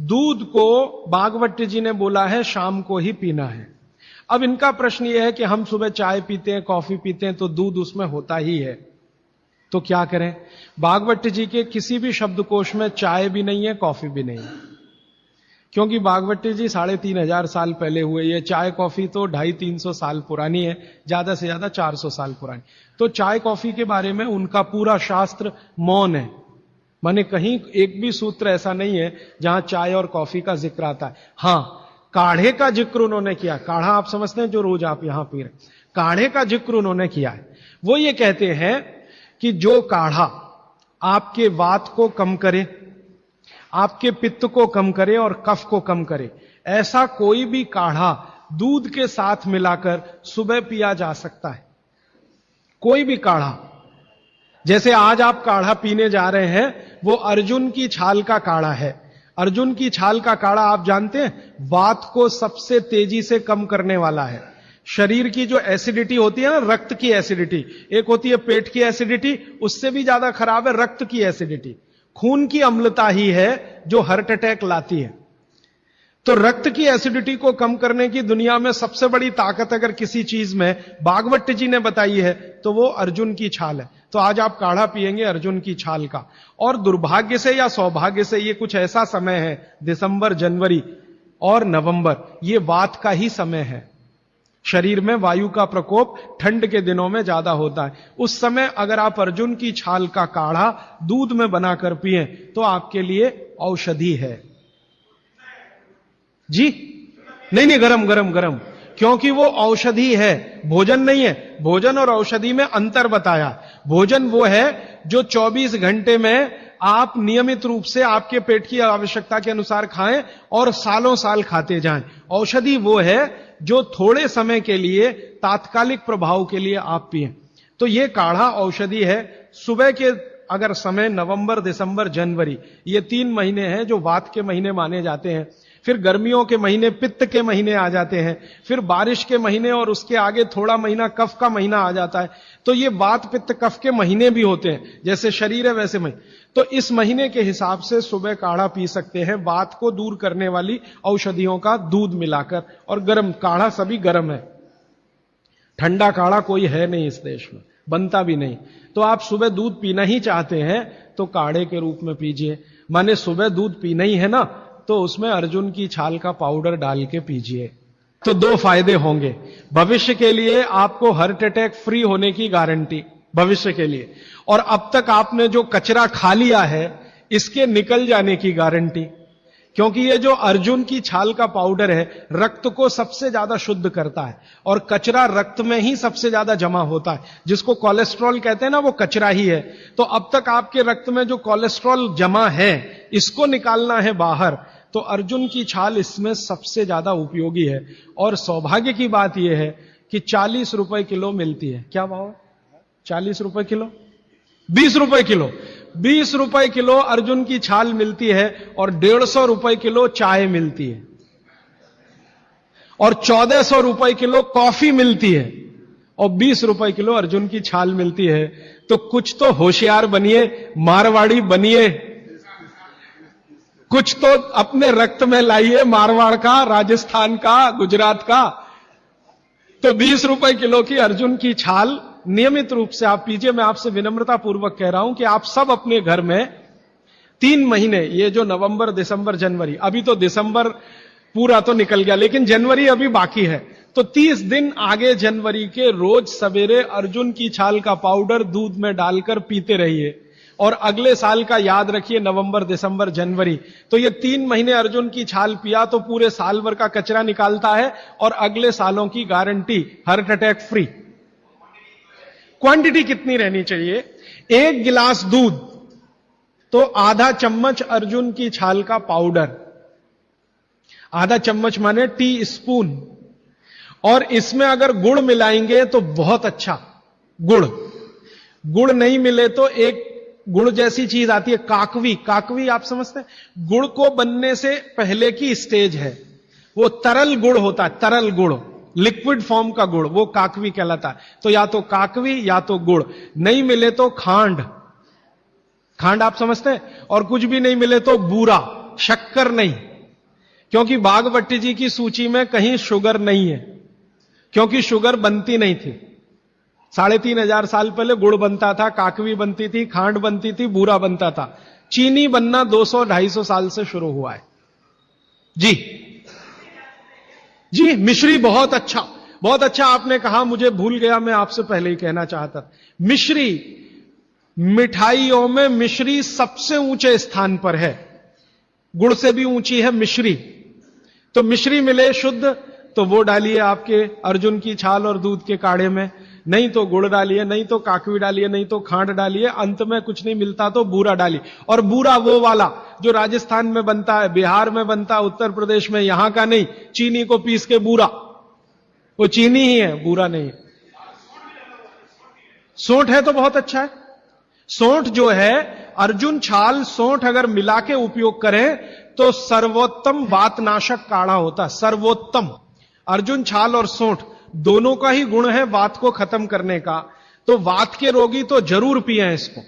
दूध को भागवत जी ने बोला है शाम को ही पीना है। अब इनका प्रश्न यह है कि हम सुबह चाय पीते हैं, कॉफी पीते हैं, तो दूध उसमें होता ही है, तो क्या करें? भागवत जी के किसी भी शब्दकोश में चाय भी नहीं है, कॉफी भी नहीं है, क्योंकि भागवत जी 3500 साल पहले हुए। ये चाय कॉफी तो 250-300 साल पुरानी है, ज्यादा से ज्यादा 400 साल पुरानी। तो चाय कॉफी के बारे में उनका पूरा शास्त्र मौन है, माने कहीं एक भी सूत्र ऐसा नहीं है जहां चाय और कॉफी का जिक्र आता है। हां, काढ़े का जिक्र उन्होंने किया। काढ़ा आप समझते हैं जो रोज आप यहां पी रहे, काढ़े का जिक्र उन्होंने किया है। वो ये कहते हैं कि जो काढ़ा आपके वात को कम करे, आपके पित्त को कम करे और कफ को कम करे, ऐसा कोई भी काढ़ा दूध के साथ मिलाकर सुबह पिया जा सकता है। कोई भी काढ़ा, जैसे आज आप काढ़ा पीने जा रहे हैं, वो अर्जुन की छाल का काढ़ा है। अर्जुन की छाल का काढ़ा आप जानते हैं वात को सबसे तेजी से कम करने वाला है। शरीर की जो एसिडिटी होती है ना, रक्त की एसिडिटी, एक होती है पेट की एसिडिटी, उससे भी ज्यादा खराब है रक्त की एसिडिटी। खून की अम्लता ही है जो हार्ट अटैक लाती है। तो रक्त की एसिडिटी को कम करने की दुनिया में सबसे बड़ी ताकत अगर किसी चीज में भागवत जी ने बताई है तो वो अर्जुन की छाल है। तो आज आप काढ़ा पिएंगे अर्जुन की छाल का। और दुर्भाग्य से या सौभाग्य से ये कुछ ऐसा समय है, दिसंबर, जनवरी और नवंबर, ये वात का ही समय है। शरीर में वायु का प्रकोप ठंड के दिनों में ज्यादा होता है। उस समय अगर आप अर्जुन की छाल का काढ़ा दूध में बनाकर पिएं तो आपके लिए औषधि है। जी नहीं, गरम गरम गरम, क्योंकि वो औषधि है, भोजन नहीं है। भोजन और औषधि में अंतर बताया। भोजन वो है जो 24 घंटे में आप नियमित रूप से आपके पेट की आवश्यकता के अनुसार खाएं और सालों साल खाते जाएं। औषधि वो है जो थोड़े समय के लिए, तात्कालिक प्रभाव के लिए आप पिएं। तो ये काढ़ा औषधि है। सुबह के अगर समय नवंबर, दिसंबर, जनवरी, ये 3 महीने हैं जो वात के महीने माने जाते हैं। फिर गर्मियों के महीने पित्त के महीने आ जाते हैं, फिर बारिश के महीने और उसके आगे थोड़ा महीना कफ का महीना आ जाता है। तो ये वात पित्त कफ के महीने भी होते हैं, जैसे शरीर है वैसे महीने। तो इस महीने के हिसाब से सुबह काढ़ा पी सकते हैं, वात को दूर करने वाली औषधियों का दूध मिलाकर। और गर्म काढ़ा सभी गर्म है, ठंडा काढ़ा कोई है नहीं इस देश में, बनता भी नहीं। तो आप सुबह दूध पीना ही चाहते हैं तो काढ़े के रूप में पीजिए। माने सुबह दूध पीना ही है ना, तो उसमें अर्जुन की छाल का पाउडर डाल के पीजिए। तो 2 फायदे होंगे। भविष्य के लिए आपको हार्ट अटैक फ्री होने की गारंटी, भविष्य के लिए। और अब तक आपने जो कचरा खा लिया है इसके निकल जाने की गारंटी, क्योंकि ये जो अर्जुन की छाल का पाउडर है रक्त को सबसे ज्यादा शुद्ध करता है और कचरा रक्त में ही सबसे ज्यादा जमा होता है। जिसको कोलेस्ट्रॉल कहते हैं ना, वो कचरा ही है। तो अब तक आपके रक्त में जो कोलेस्ट्रॉल जमा है इसको निकालना है बाहर, तो अर्जुन की छाल इसमें सबसे ज्यादा उपयोगी है। और सौभाग्य की बात यह है कि 40 रुपए किलो मिलती है। क्या भाव है? 40 रुपए किलो, 20 रुपए किलो, 20 रुपए किलो अर्जुन की छाल मिलती है और 150 रुपए किलो चाय मिलती है और 1400 रुपए किलो कॉफी मिलती है और 20 रुपए किलो अर्जुन की छाल मिलती है। तो कुछ तो होशियार बनिए, मारवाड़ी बनिए, कुछ तो अपने रक्त में लाइए, मारवाड़ का, राजस्थान का, गुजरात का। तो 20 रुपए किलो की अर्जुन की छाल नियमित रूप से आप पीजिए। मैं आपसे विनम्रता पूर्वक कह रहा हूं कि आप सब अपने घर में 3 महीने, ये जो नवंबर, दिसंबर, जनवरी, अभी तो दिसंबर पूरा तो निकल गया लेकिन जनवरी अभी बाकी है, तो 30 दिन आगे जनवरी के रोज सवेरे अर्जुन की छाल का पाउडर दूध में डालकर पीते रहिए। और अगले साल का याद रखिए, नवंबर, दिसंबर, जनवरी, तो ये 3 महीने अर्जुन की छाल पिया तो पूरे साल भर का कचरा निकालता है और अगले सालों की guarantee, heart attack free. Quantity कितनी रहनी चाहिए? 1 गिलास दूध तो आधा चम्मच अर्जुन की छाल का पाउडर, आधा चम्मच माने टी स्पून। और इसमें अगर गुड़ मिलाएंगे तो बहुत अच्छा। गुड़ नहीं मिले तो एक गुड़ जैसी चीज आती है, काकवी। काकवी आप समझते हैं? गुड़ को बनने से पहले की स्टेज है, वो तरल गुड़ होता है, तरल गुड़, लिक्विड फॉर्म का गुड़, वो काकवी कहलाता है। तो या तो काकवी या तो गुड़, नहीं मिले तो खांड। खांड आप समझते हैं? और कुछ भी नहीं मिले तो बूरा, शक्कर नहीं, क्योंकि बागभट्टी जी की सूची में कहीं शुगर नहीं है, क्योंकि शुगर बनती नहीं थी। 3500 साल पहले गुड़ बनता था, काकवी बनती थी, खांड बनती थी, बूरा बनता था। चीनी बनना 200-250 साल से शुरू हुआ है। जी जी, मिश्री बहुत अच्छा, बहुत अच्छा आपने कहा, मुझे भूल गया, मैं आपसे पहले ही कहना चाहता था। मिश्री, मिठाइयों में मिश्री सबसे ऊंचे स्थान पर है, गुड़ से भी ऊंची है मिश्री। तो मिश्री मिले शुद्ध तो वो डालिए आपके अर्जुन की छाल और दूध के काढ़े में, नहीं तो गुड़ डालिए, नहीं तो काकवी डालिए, नहीं तो खांड डालिए, अंत में कुछ नहीं मिलता तो बूरा डालिए। और बूरा वो वाला जो राजस्थान में बनता है, बिहार में बनता है, उत्तर प्रदेश में, यहां का नहीं, चीनी को पीस के बूरा, वो चीनी ही है, बूरा नहीं है। सोंठ है तो बहुत अच्छा है। सोंठ जो है, अर्जुन छाल सोंठ अगर मिला के उपयोग करें तो सर्वोत्तम वातनाशक काढ़ा होता है, सर्वोत्तम। अर्जुन छाल और सोंठ दोनों का ही गुण है वात को खत्म करने का, तो वात के रोगी तो जरूर पिए इसको।